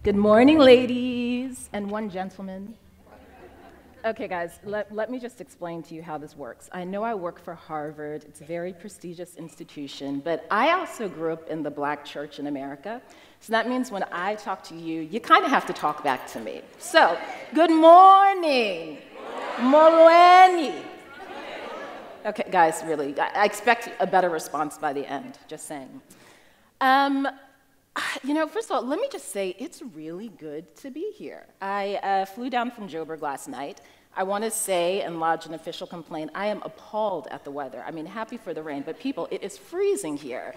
Good morning, ladies, and one gentleman. Okay, guys, let me just explain to you how this works. I know I work for Harvard. It's a very prestigious institution, but I also grew up in the Black church in America. So that means when I talk to you, you kind of have to talk back to me. So, good morning. Molweni. Okay, guys, really, I expect a better response by the end, just saying. First of all, let me just say it's really good to be here. I flew down from Joburg last night. I want to say and lodge an official complaint. I am appalled at the weather. I mean, happy for the rain, but people, it is freezing here.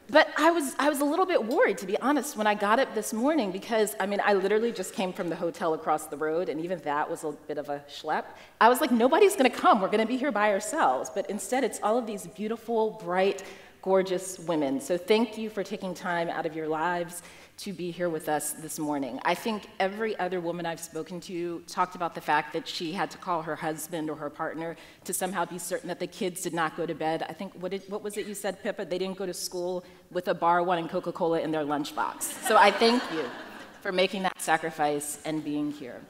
But I was a little bit worried, to be honest, when I got up this morning because, I literally just came from the hotel across the road, and even that was a bit of a schlep. I was like, nobody's going to come. We're going to be here by ourselves. But instead, it's all of these beautiful, bright, gorgeous women. So thank you for taking time out of your lives to be here with us this morning. I think every other woman I've spoken to talked about the fact that she had to call her husband or her partner to somehow be certain that the kids did not go to bed. I think, what was it you said, Pippa? They didn't go to school with a bar wine and Coca-Cola in their lunchbox. So I thank you for making that sacrifice and being here.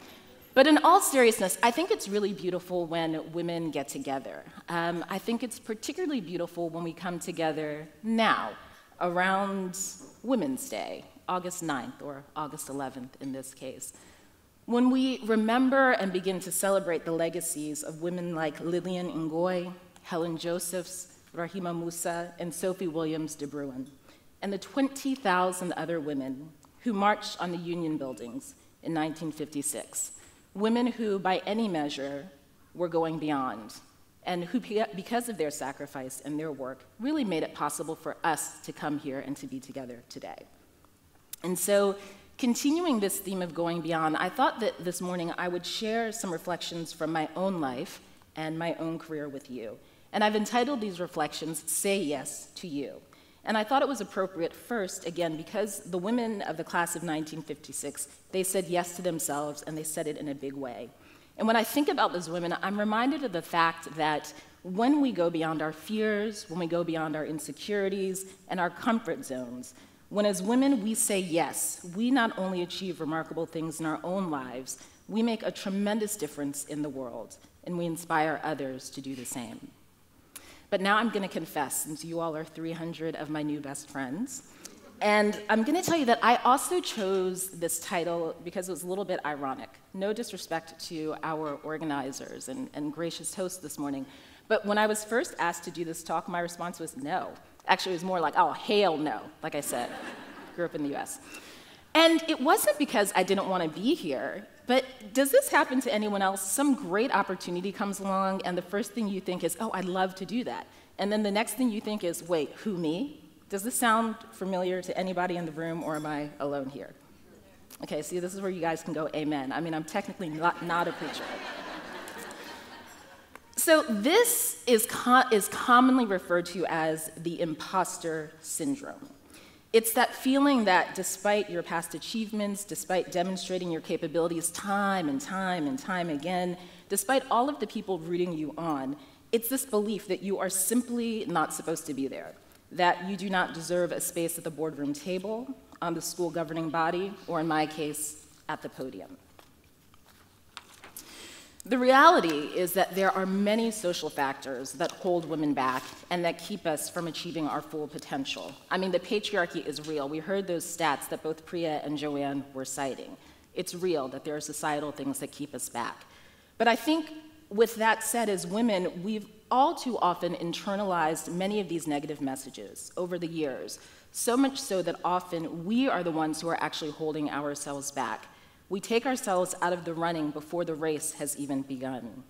But in all seriousness, I think it's really beautiful when women get together. I think it's particularly beautiful when we come together now, around Women's Day, August 9th or August 11th in this case, when we remember and begin to celebrate the legacies of women like Lillian Ngoyi, Helen Josephs, Rahima Musa, and Sophie Williams de Bruin, and the 20,000 other women who marched on the Union buildings in 1956. Women who, by any measure, were going beyond, and who, because of their sacrifice and their work, really made it possible for us to come here and to be together today. And so, continuing this theme of going beyond, I thought that this morning I would share some reflections from my own life and my own career with you. And I've entitled these reflections, Say Yes to You. And I thought it was appropriate first, again, because the women of the class of 1956, they said yes to themselves, and they said it in a big way. And when I think about those women, I'm reminded of the fact that when we go beyond our fears, when we go beyond our insecurities and our comfort zones, when as women we say yes, we not only achieve remarkable things in our own lives, we make a tremendous difference in the world, and we inspire others to do the same. But now I'm going to confess, since you all are 300 of my new best friends, and I'm going to tell you that I also chose this title because it was a little bit ironic. No disrespect to our organizers and gracious hosts this morning, but when I was first asked to do this talk, my response was no. Actually, it was more like, oh, hell no, like I said. Grew up in the US. And it wasn't because I didn't want to be here, but does this happen to anyone else? Some great opportunity comes along, and the first thing you think is, oh, I'd love to do that. And then the next thing you think is, wait, who, me? Does this sound familiar to anybody in the room, or am I alone here? Okay, see, this is where you guys can go, amen. I'm technically not a preacher. So this is commonly referred to as the imposter syndrome. It's that feeling that despite your past achievements, despite demonstrating your capabilities time and time and time again, despite all of the people rooting you on, it's this belief that you are simply not supposed to be there, that you do not deserve a space at the boardroom table, on the school governing body, or in my case, at the podium. The reality is that there are many social factors that hold women back and that keep us from achieving our full potential. The patriarchy is real. We heard those stats that both Priya and Joanne were citing. It's real that there are societal things that keep us back. But I think with that said, as women, we've all too often internalized many of these negative messages over the years, so much so that often we are the ones who are actually holding ourselves back. We take ourselves out of the running before the race has even begun.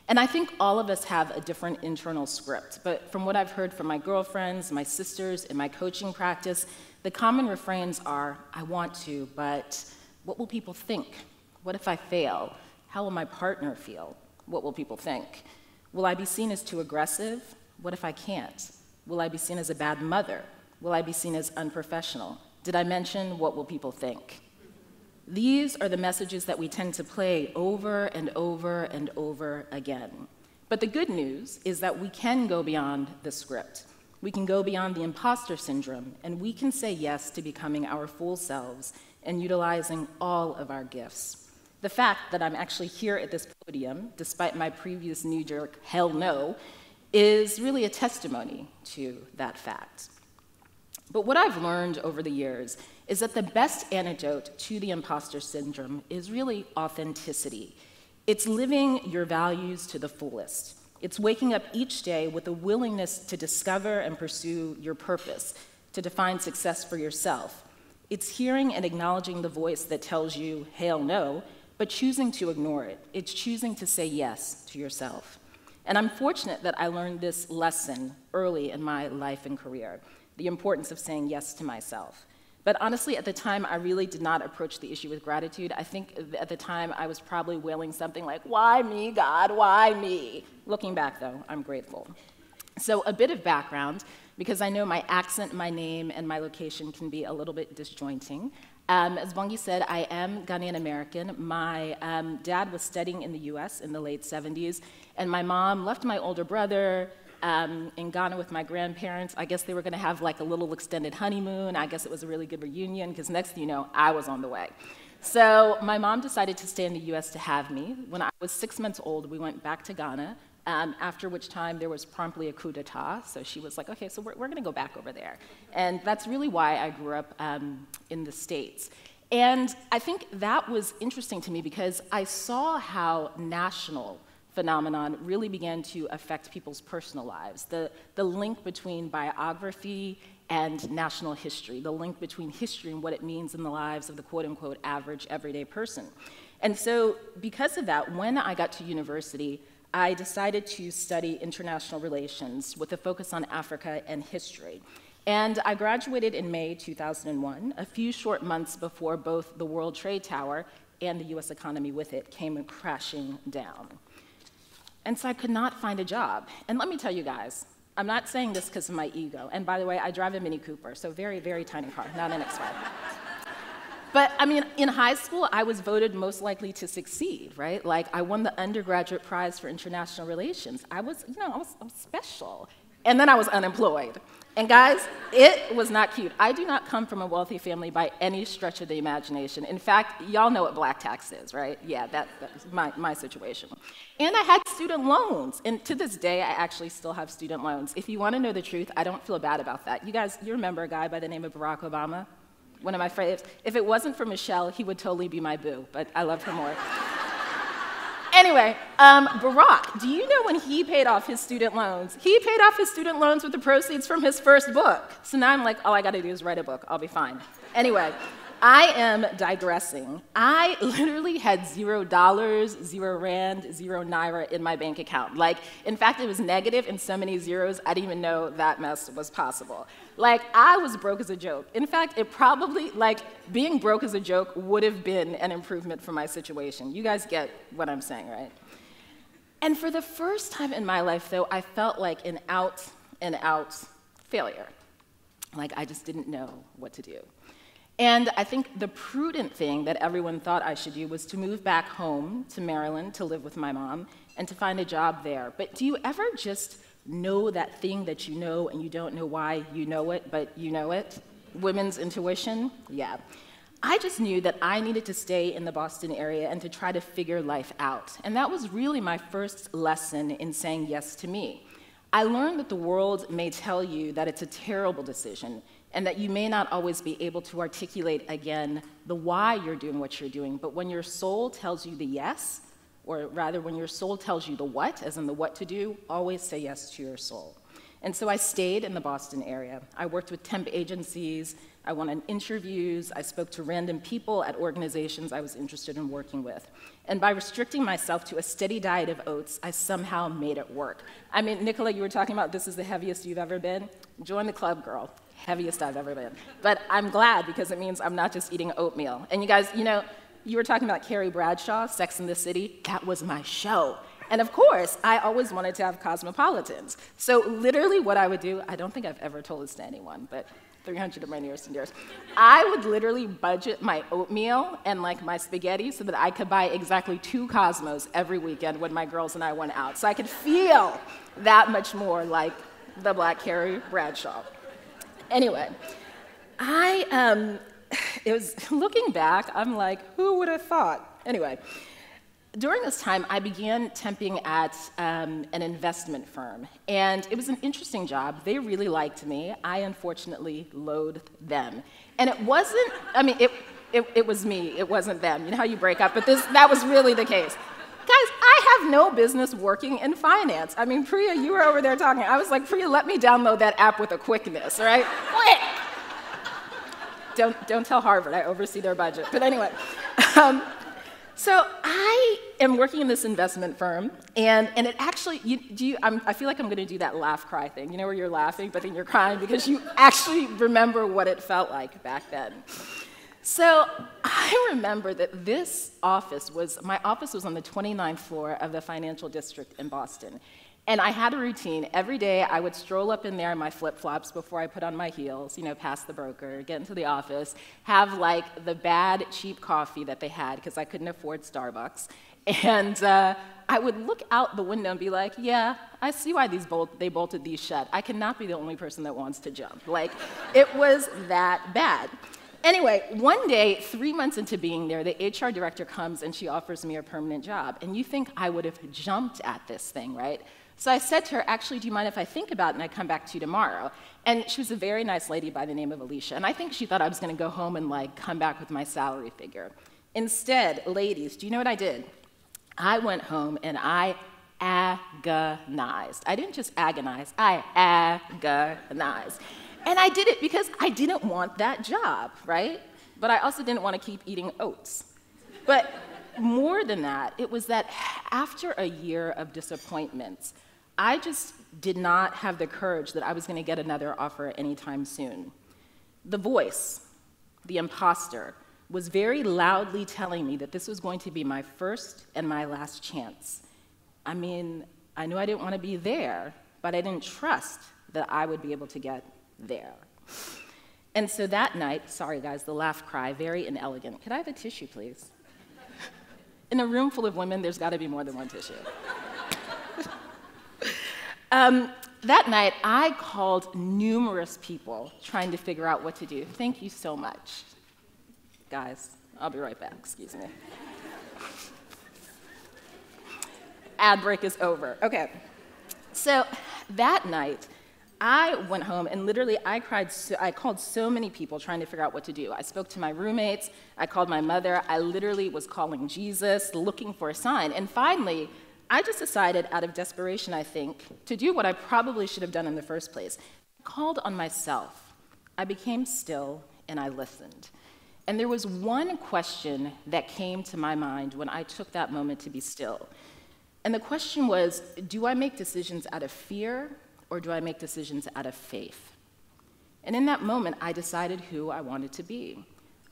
And I think all of us have a different internal script, but from what I've heard from my girlfriends, my sisters, in my coaching practice, the common refrains are, I want to, but what will people think? What if I fail? How will my partner feel? What will people think? Will I be seen as too aggressive? What if I can't? Will I be seen as a bad mother? Will I be seen as unprofessional? Did I mention what will people think? These are the messages that we tend to play over and over and over again. But the good news is that we can go beyond the script. We can go beyond the imposter syndrome, and we can say yes to becoming our full selves and utilizing all of our gifts. The fact that I'm actually here at this podium, despite my previous knee-jerk hell no, is really a testimony to that fact. But what I've learned over the years is that the best antidote to the imposter syndrome is really authenticity. It's living your values to the fullest. It's waking up each day with a willingness to discover and pursue your purpose, to define success for yourself. It's hearing and acknowledging the voice that tells you, hell no, but choosing to ignore it. It's choosing to say yes to yourself. And I'm fortunate that I learned this lesson early in my life and career, the importance of saying yes to myself. But honestly, at the time, I really did not approach the issue with gratitude. I think at the time, I was probably wailing something like, why me, God, why me? Looking back, though, I'm grateful. So a bit of background, because I know my accent, my name, and my location can be a little bit disjointing. As Bongi said, I am Ghanaian American. My dad was studying in the US in the late 70s, and my mom left my older brother in Ghana with my grandparents. I guess they were gonna have like a little extended honeymoon. I guess it was a really good reunion, because next thing you know, I was on the way. So my mom decided to stay in the US to have me. When I was 6 months old, we went back to Ghana, after which time there was promptly a coup d'etat. So she was like, okay, so we're gonna go back over there. And that's really why I grew up in the States. And I think that was interesting to me because I saw how national phenomenon really began to affect people's personal lives. The link between biography and national history, the link between history and what it means in the lives of the quote-unquote average everyday person. And so because of that, when I got to university, I decided to study international relations with a focus on Africa and history. And I graduated in May 2001, a few short months before both the World Trade Tower and the US economy with it came crashing down. And so I could not find a job. And let me tell you guys, I'm not saying this because of my ego. And by the way, I drive a Mini Cooper, so very, very tiny car, not an X5. But I mean, in high school, I was voted most likely to succeed, right? Like, I won the undergraduate prize for international relations. I was special. And then I was unemployed. And guys, it was not cute. I do not come from a wealthy family by any stretch of the imagination. In fact, y'all know what black tax is, right? Yeah, that's my situation. And I had student loans. And to this day, I actually still have student loans. If you want to know the truth, I don't feel bad about that. You guys, you remember a guy by the name of Barack Obama? One of my faves. If it wasn't for Michelle, he would totally be my boo, but I love her more. Anyway, Barack, do you know when he paid off his student loans? He paid off his student loans with the proceeds from his first book. So now I'm like, all I gotta do is write a book, I'll be fine. Anyway, I am digressing. I literally had $0, 0 rand, 0 naira in my bank account. Like, in fact, it was negative in so many zeros, I didn't even know that mess was possible. Like, I was broke as a joke. In fact, it probably, like, being broke as a joke would have been an improvement for my situation. You guys get what I'm saying, right? And for the first time in my life, though, I felt like an out-and-out failure. Like, I just didn't know what to do. And I think the prudent thing that everyone thought I should do was to move back home to Maryland to live with my mom and to find a job there. But do you ever just know that thing that you know and you don't know why you know it, but you know it? Women's intuition? Yeah. I just knew that I needed to stay in the Boston area and to try to figure life out. And that was really my first lesson in saying yes to me. I learned that the world may tell you that it's a terrible decision and that you may not always be able to articulate again the why you're doing what you're doing, but when your soul tells you the yes, or rather when your soul tells you the what, as in the what to do, always say yes to your soul. And so I stayed in the Boston area. I worked with temp agencies, I went on interviews, I spoke to random people at organizations I was interested in working with. And by restricting myself to a steady diet of oats, I somehow made it work. I mean, Nicola, you were talking about this is the heaviest you've ever been. Join the club, girl. Heaviest I've ever been. But I'm glad because it means I'm not just eating oatmeal. And you guys, you know, you were talking about Carrie Bradshaw, Sex and the City. That was my show. And of course, I always wanted to have cosmopolitans. So literally what I would do, I don't think I've ever told this to anyone, but 300 of my nearest and dearest, I would literally budget my oatmeal and like my spaghetti so that I could buy exactly 2 Cosmos every weekend when my girls and I went out. So I could feel that much more like the Black Carrie Bradshaw. Anyway, it was, looking back, I'm like, who would have thought? Anyway, during this time, I began temping at an investment firm, and it was an interesting job. They really liked me. I unfortunately loathed them. And it wasn't, I mean, it was me, it wasn't them. You know how you break up, but that was really the case. Guys, I have no business working in finance. I mean, Priya, you were over there talking. I was like, Priya, let me download that app with a quickness, right? Quick! Don't tell Harvard, I oversee their budget. But anyway, so I am working in this investment firm, and it actually, I feel like I'm gonna do that laugh cry thing, you know, where you're laughing, but then you're crying because you actually remember what it felt like back then. So I remember that my office was on the 29th floor of the financial district in Boston. And I had a routine. Every day I would stroll up in there in my flip-flops before I put on my heels, you know, past the broker, get into the office, have like the bad, cheap coffee that they had because I couldn't afford Starbucks. And I would look out the window and be like, yeah, I see why they bolted these shut. I cannot be the only person that wants to jump. Like, it was that bad. Anyway, one day, 3 months into being there, the HR director comes and she offers me a permanent job. And you think I would have jumped at this thing, right? So I said to her, actually, do you mind if I think about it and I come back to you tomorrow? And she was a very nice lady by the name of Alicia. And I think she thought I was going to go home and like come back with my salary figure. Instead, ladies, do you know what I did? I went home and I agonized. I didn't just agonize, I agonized. And I did it because I didn't want that job, right? But I also didn't want to keep eating oats. But more than that, it was that after a year of disappointments, I just did not have the courage that I was going to get another offer anytime soon. The voice, the imposter, was very loudly telling me that this was going to be my first and my last chance. I mean, I knew I didn't want to be there, but I didn't trust that I would be able to get there. And so that night, sorry guys, the laugh cry, very inelegant. Could I have a tissue, please? In a room full of women, there's got to be more than one tissue. That night, I called numerous people trying to figure out what to do. Thank you so much. Guys, I'll be right back, excuse me. Ad break is over. Okay. So that night, I went home and literally I called so many people trying to figure out what to do. I spoke to my roommates, I called my mother, I literally was calling Jesus, looking for a sign. And finally, I just decided out of desperation, I think, to do what I probably should have done in the first place. I called on myself. I became still and I listened. And there was one question that came to my mind when I took that moment to be still. And the question was, do I make decisions out of fear or do I make decisions out of faith? And in that moment, I decided who I wanted to be.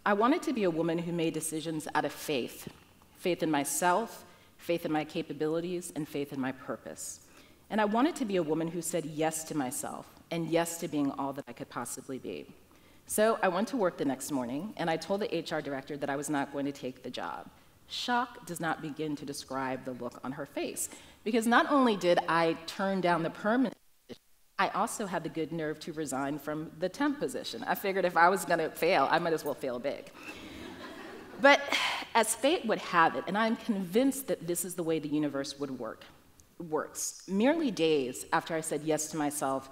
I wanted to be a woman who made decisions out of faith. Faith in myself, faith in my capabilities, and faith in my purpose. And I wanted to be a woman who said yes to myself and yes to being all that I could possibly be. So I went to work the next morning, and I told the HR director that I was not going to take the job. Shock does not begin to describe the look on her face, because not only did I turn down the permanent position, I also had the good nerve to resign from the temp position. I figured if I was going to fail, I might as well fail big. But as fate would have it, and I'm convinced that this is the way the universe works, merely days after I said yes to myself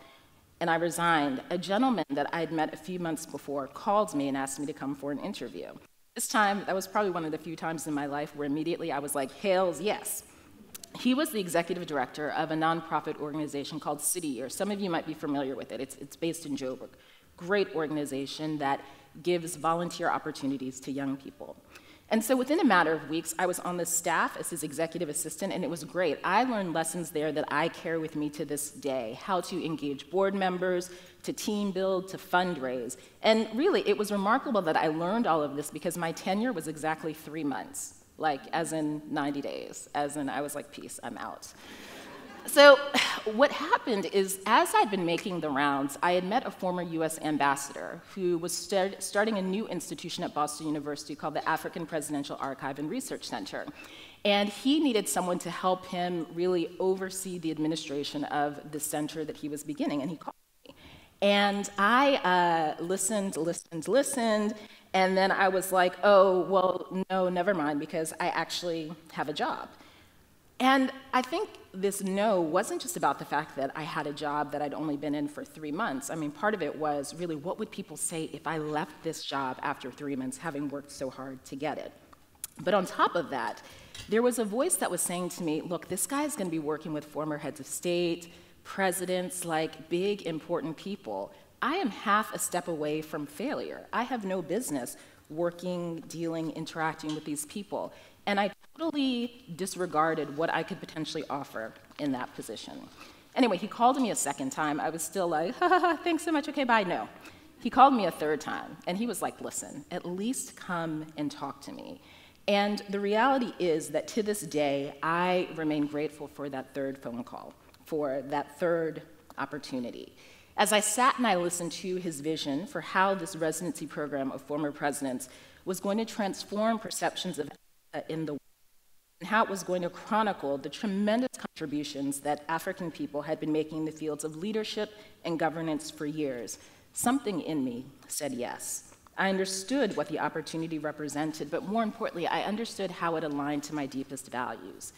and I resigned, a gentleman that I had met a few months before called me and asked me to come for an interview. This time, that was probably one of the few times in my life where immediately I was like, hells yes. He was the executive director of a nonprofit organization called City Year. Some of you might be familiar with it. It's based in Joburg. Great organization that gives volunteer opportunities to young people. And so within a matter of weeks, I was on the staff as his executive assistant, and it was great. I learned lessons there that I carry with me to this day, how to engage board members, to team build, to fundraise. And really, it was remarkable that I learned all of this because my tenure was exactly 3 months, like as in 90 days, as in I was like, peace, I'm out. So what happened is, as I'd been making the rounds, I had met a former US ambassador who was starting a new institution at Boston University called the African Presidential Archive and Research Center. And he needed someone to help him really oversee the administration of the center that he was beginning, and he called me. And I listened, And then I was like, oh, well, no, never mind, because I actually have a job. And I think this no wasn't just about the fact that I had a job that I'd only been in for 3 months. I mean, part of it was really, what would people say if I left this job after 3 months, having worked so hard to get it? But on top of that, there was a voice that was saying to me, look, this guy's going to be working with former heads of state, presidents, like big, important people. I am half a step away from failure. I have no business working, dealing, interacting with these people. And I totally disregarded what I could potentially offer in that position. Anyway, he called me a second time. I was still like, ha ha ha, thanks so much, okay, bye, no. He called me a third time, and he was like, listen, at least come and talk to me. And the reality is that to this day, I remain grateful for that third phone call, for that third opportunity. As I sat and I listened to his vision for how this residency program of former presidents was going to transform perceptions of in the world, and how it was going to chronicle the tremendous contributions that African people had been making in the fields of leadership and governance for years, something in me said yes. I understood what the opportunity represented, but more importantly, I understood how it aligned to my deepest values.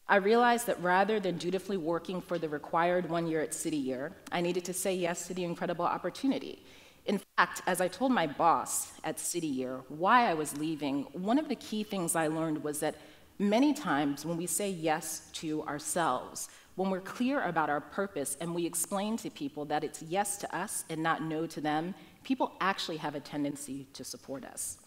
I realized that rather than dutifully working for the required 1 year at City Year, I needed to say yes to the incredible opportunity. In fact, as I told my boss at City Year why I was leaving, one of the key things I learned was that many times when we say yes to ourselves, when we're clear about our purpose and we explain to people that it's yes to us and not no to them, people actually have a tendency to support us.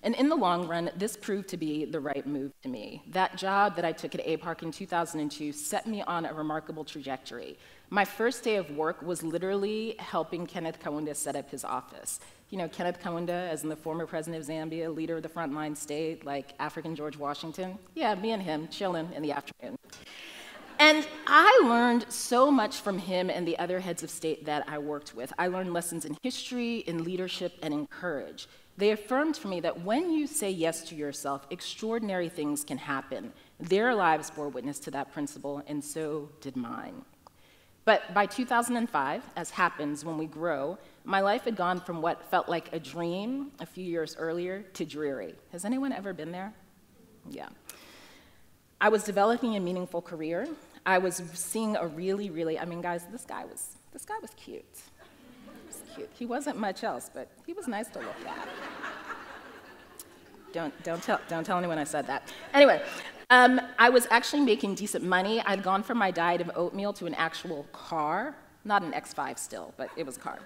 And in the long run, this proved to be the right move to me. That job that I took at APARC in 2002 set me on a remarkable trajectory. My first day of work was literally helping Kenneth Kaunda set up his office. You know, Kenneth Kaunda, as in the former president of Zambia, leader of the frontline state, like African George Washington. Yeah, me and him chilling in the afternoon. And I learned so much from him and the other heads of state that I worked with. I learned lessons in history, in leadership, and in courage. They affirmed for me that when you say yes to yourself, extraordinary things can happen. Their lives bore witness to that principle, and so did mine. But by 2005, as happens when we grow, my life had gone from what felt like a dream a few years earlier to dreary. Has anyone ever been there? Yeah. I was developing a meaningful career. I was seeing a really, I mean, guys, this guy was cute. Cute. He wasn't much else, but he was nice to look at. Don't tell anyone I said that. Anyway, I was actually making decent money. I'd gone from my diet of oatmeal to an actual car, not an X5 still, but it was a car.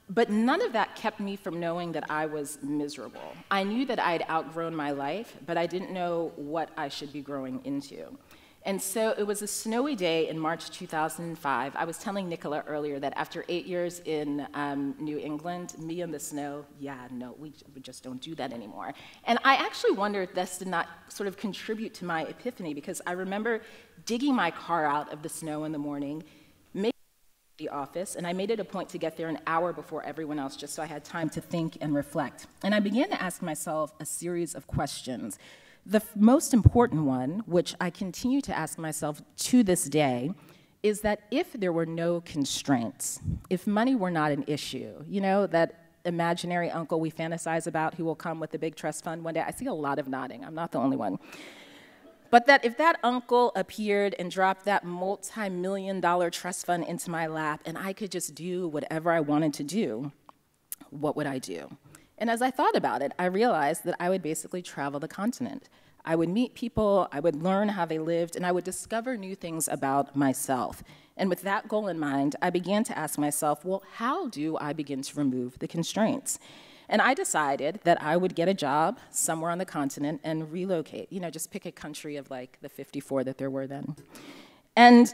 But none of that kept me from knowing that I was miserable. I knew that I had outgrown my life, but I didn't know what I should be growing into. And so it was a snowy day in March 2005. I was telling Nicola earlier that after 8 years in New England, me and the snow, yeah, no, we just don't do that anymore. And I actually wonder if this did not sort of contribute to my epiphany, because I remember digging my car out of the snow in the morning, making it to the office, and I made it a point to get there an hour before everyone else, just so I had time to think and reflect. And I began to ask myself a series of questions. The most important one, which I continue to ask myself to this day, is that if there were no constraints, if money were not an issue, you know, that imaginary uncle we fantasize about who will come with a big trust fund one day. I see a lot of nodding. I'm not the only one. But that if that uncle appeared and dropped that multi-million-dollar trust fund into my lap and I could just do whatever I wanted to do, what would I do? And as I thought about it, I realized that I would basically travel the continent. I would meet people, I would learn how they lived, and I would discover new things about myself. And with that goal in mind, I began to ask myself, well, how do I begin to remove the constraints? And I decided that I would get a job somewhere on the continent and relocate, you know, just pick a country of like the 54 that there were then. And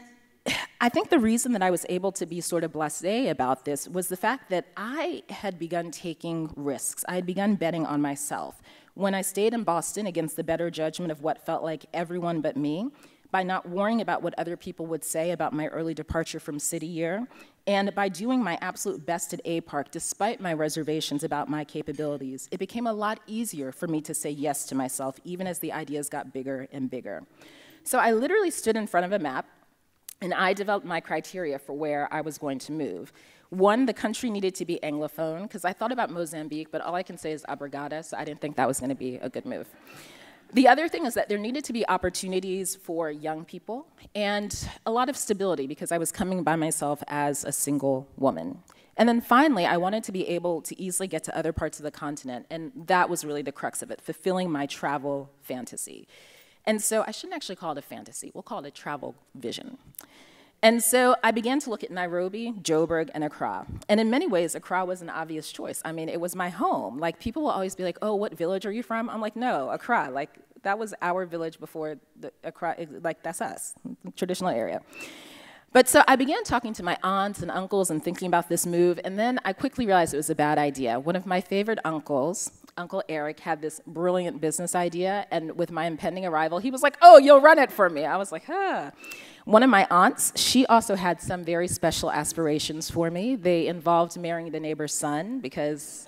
I think the reason that I was able to be sort of blasé about this was the fact that I had begun taking risks. I had begun betting on myself. When I stayed in Boston against the better judgment of what felt like everyone but me, by not worrying about what other people would say about my early departure from City Year, and by doing my absolute best at APARC, despite my reservations about my capabilities, it became a lot easier for me to say yes to myself, even as the ideas got bigger and bigger. So I literally stood in front of a map, and I developed my criteria for where I was going to move. One, the country needed to be Anglophone, because I thought about Mozambique, but all I can say is obrigada, so I didn't think that was going to be a good move. The other thing is that there needed to be opportunities for young people and a lot of stability, because I was coming by myself as a single woman. And then finally, I wanted to be able to easily get to other parts of the continent, and that was really the crux of it, fulfilling my travel fantasy. And so I shouldn't actually call it a fantasy, we'll call it a travel vision. And so I began to look at Nairobi, Joburg, and Accra. And in many ways, Accra was an obvious choice. I mean, it was my home. Like, people will always be like, oh, what village are you from? I'm like, no, Accra. Like, that was our village before the Accra, like, that's us, traditional area. But so I began talking to my aunts and uncles and thinking about this move, and then I quickly realized it was a bad idea. One of my favorite uncles, Uncle Eric, had this brilliant business idea, and with my impending arrival, he was like, oh, you'll run it for me. I was like, huh. One of my aunts, she also had some very special aspirations for me. They involved marrying the neighbor's son because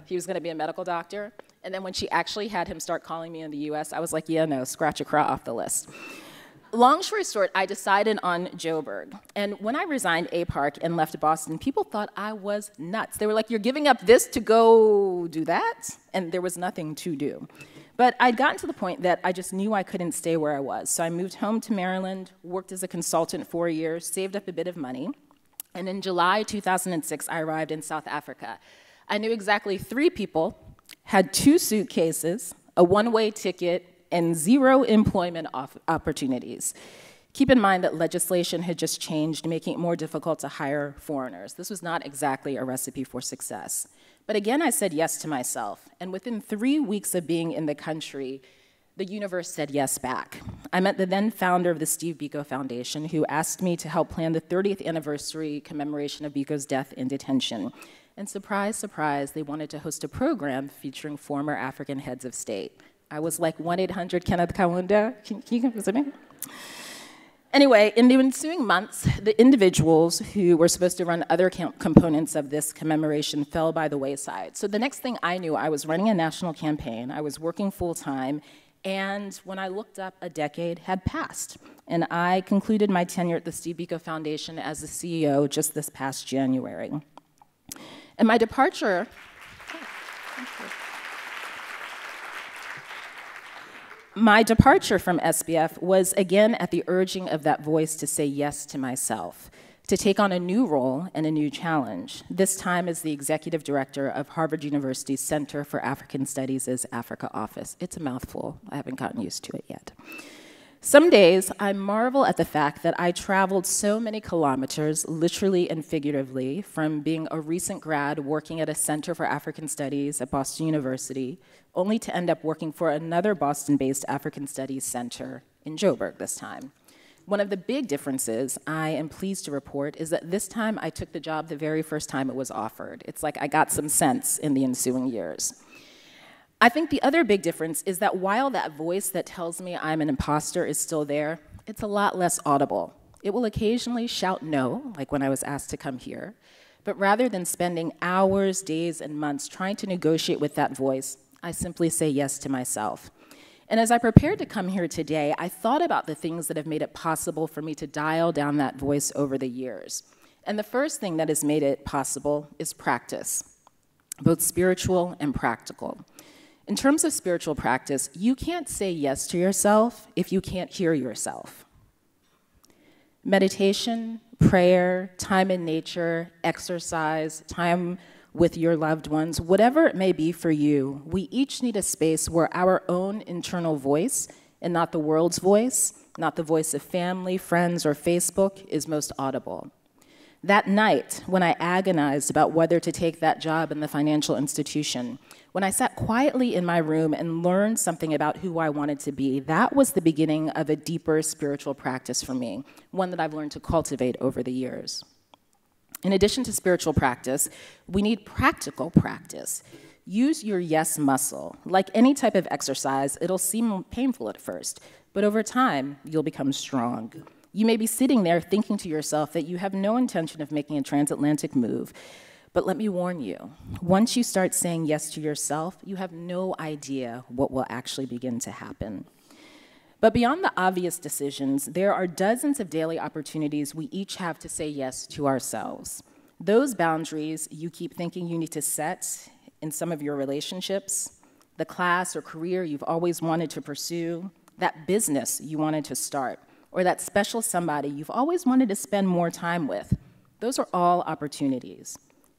he was going to be a medical doctor. And then when she actually had him start calling me in the US, I was like, yeah, no, scratch Accra off the list. Long story short, I decided on Joburg. And when I resigned APARC and left Boston, people thought I was nuts. They were like, you're giving up this to go do that? And there was nothing to do. But I'd gotten to the point that I just knew I couldn't stay where I was. So I moved home to Maryland, worked as a consultant for a year, saved up a bit of money. And in July 2006, I arrived in South Africa. I knew exactly 3 people, had 2 suitcases, a one-way ticket, and 0 employment opportunities. Keep in mind that legislation had just changed, making it more difficult to hire foreigners. This was not exactly a recipe for success. But again, I said yes to myself, and within 3 weeks of being in the country, the universe said yes back. I met the then founder of the Steve Biko Foundation, who asked me to help plan the 30th anniversary commemoration of Biko's death in detention. And surprise, surprise, they wanted to host a program featuring former African heads of state. I was like 1-800-Kenneth Kaunda. Can you come visit me? Anyway, in the ensuing months, the individuals who were supposed to run other components of this commemoration fell by the wayside. So the next thing I knew, I was running a national campaign, I was working full-time, and when I looked up, a decade had passed. And I concluded my tenure at the Steve Biko Foundation as the CEO just this past January. And my departure, from SBF was again at the urging of that voice to say yes to myself, to take on a new role and a new challenge, this time as the executive director of Harvard University's Center for African Studies' Africa office. It's a mouthful. I haven't gotten used to it yet. Some days, I marvel at the fact that I traveled so many kilometers, literally and figuratively, from being a recent grad working at a Center for African Studies at Boston University, only to end up working for another Boston-based African Studies center in Joburg this time. One of the big differences, I am pleased to report, is that this time I took the job the very first time it was offered. It's like I got some sense in the ensuing years. I think the other big difference is that while that voice that tells me I'm an imposter is still there, it's a lot less audible. It will occasionally shout no, like when I was asked to come here, but rather than spending hours, days, and months trying to negotiate with that voice, I simply say yes to myself. And as I prepared to come here today, I thought about the things that have made it possible for me to dial down that voice over the years. And the first thing that has made it possible is practice, both spiritual and practical. In terms of spiritual practice, you can't say yes to yourself if you can't hear yourself. Meditation, prayer, time in nature, exercise, time with your loved ones, whatever it may be for you, we each need a space where our own internal voice, and not the world's voice, not the voice of family, friends, or Facebook, is most audible. That night, when I agonized about whether to take that job in the financial institution, when I sat quietly in my room and learned something about who I wanted to be, that was the beginning of a deeper spiritual practice for me, one that I've learned to cultivate over the years. In addition to spiritual practice, we need practical practice. Use your yes muscle. Like any type of exercise, it'll seem painful at first, but over time, you'll become strong. You may be sitting there thinking to yourself that you have no intention of making a transatlantic move, but let me warn you, once you start saying yes to yourself, you have no idea what will actually begin to happen. But beyond the obvious decisions, there are dozens of daily opportunities we each have to say yes to ourselves. Those boundaries you keep thinking you need to set in some of your relationships, the class or career you've always wanted to pursue, that business you wanted to start, or that special somebody you've always wanted to spend more time with, those are all opportunities.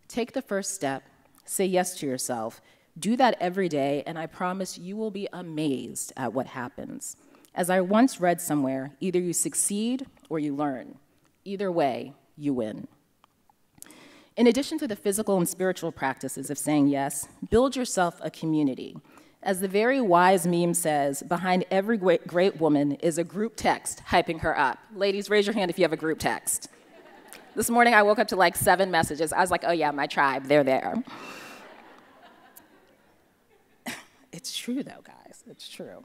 Take the first step, say yes to yourself, do that every day, and I promise you will be amazed at what happens. As I once read somewhere, either you succeed or you learn. Either way, you win. In addition to the physical and spiritual practices of saying yes, build yourself a community. As the very wise meme says, behind every great woman is a group text hyping her up. Ladies, raise your hand if you have a group text. This morning I woke up to like 7 messages. I was like, oh yeah, my tribe, they're there. It's true though, guys, it's true.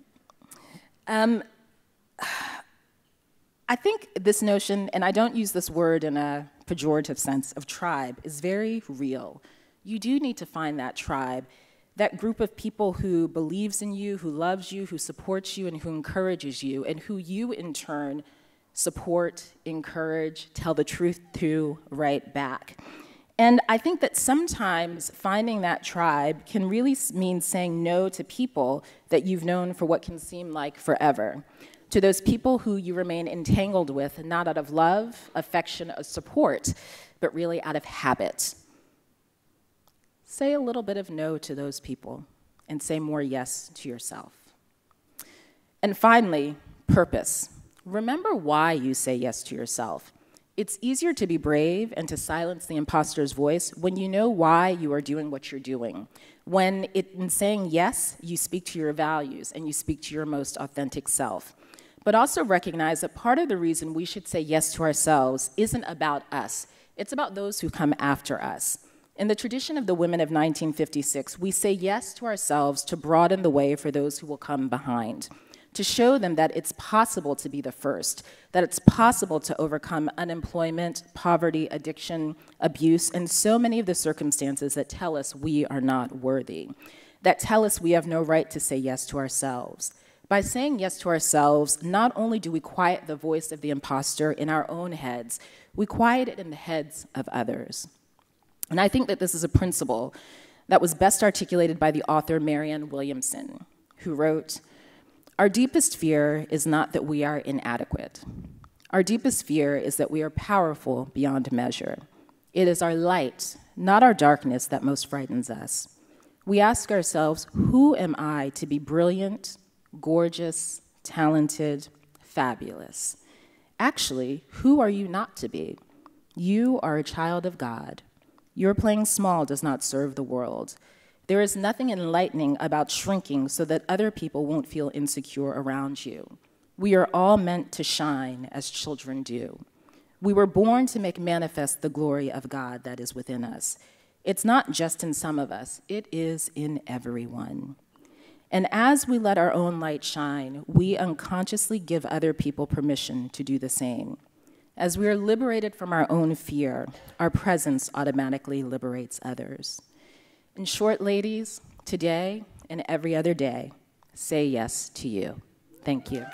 I think this notion, and I don't use this word in a pejorative sense, of tribe is very real. You do need to find that tribe, that group of people who believes in you, who loves you, who supports you, and who encourages you, and who you in turn support, encourage, tell the truth to right back. And I think that sometimes finding that tribe can really mean saying no to people that you've known for what can seem like forever, to those people who you remain entangled with, not out of love, affection, or support, but really out of habit. Say a little bit of no to those people and say more yes to yourself. And finally, purpose. Remember why you say yes to yourself. It's easier to be brave and to silence the imposter's voice when you know why you are doing what you're doing. When in saying yes, you speak to your values and you speak to your most authentic self. But also recognize that part of the reason we should say yes to ourselves isn't about us. It's about those who come after us. In the tradition of the women of 1956, we say yes to ourselves to broaden the way for those who will come behind, to show them that it's possible to be the first, that it's possible to overcome unemployment, poverty, addiction, abuse, and so many of the circumstances that tell us we are not worthy, that tell us we have no right to say yes to ourselves. By saying yes to ourselves, not only do we quiet the voice of the imposter in our own heads, we quiet it in the heads of others. And I think that this is a principle that was best articulated by the author Marianne Williamson, who wrote, "Our deepest fear is not that we are inadequate. Our deepest fear is that we are powerful beyond measure. It is our light, not our darkness, that most frightens us. We ask ourselves, who am I to be brilliant, gorgeous, talented, fabulous? Actually, who are you not to be? You are a child of God. Your playing small does not serve the world. There is nothing enlightening about shrinking so that other people won't feel insecure around you. We are all meant to shine as children do. We were born to make manifest the glory of God that is within us. It's not just in some of us, it is in everyone. And as we let our own light shine, we unconsciously give other people permission to do the same. As we are liberated from our own fear, our presence automatically liberates others. In short, ladies, today and every other day, say yes to you. Thank you.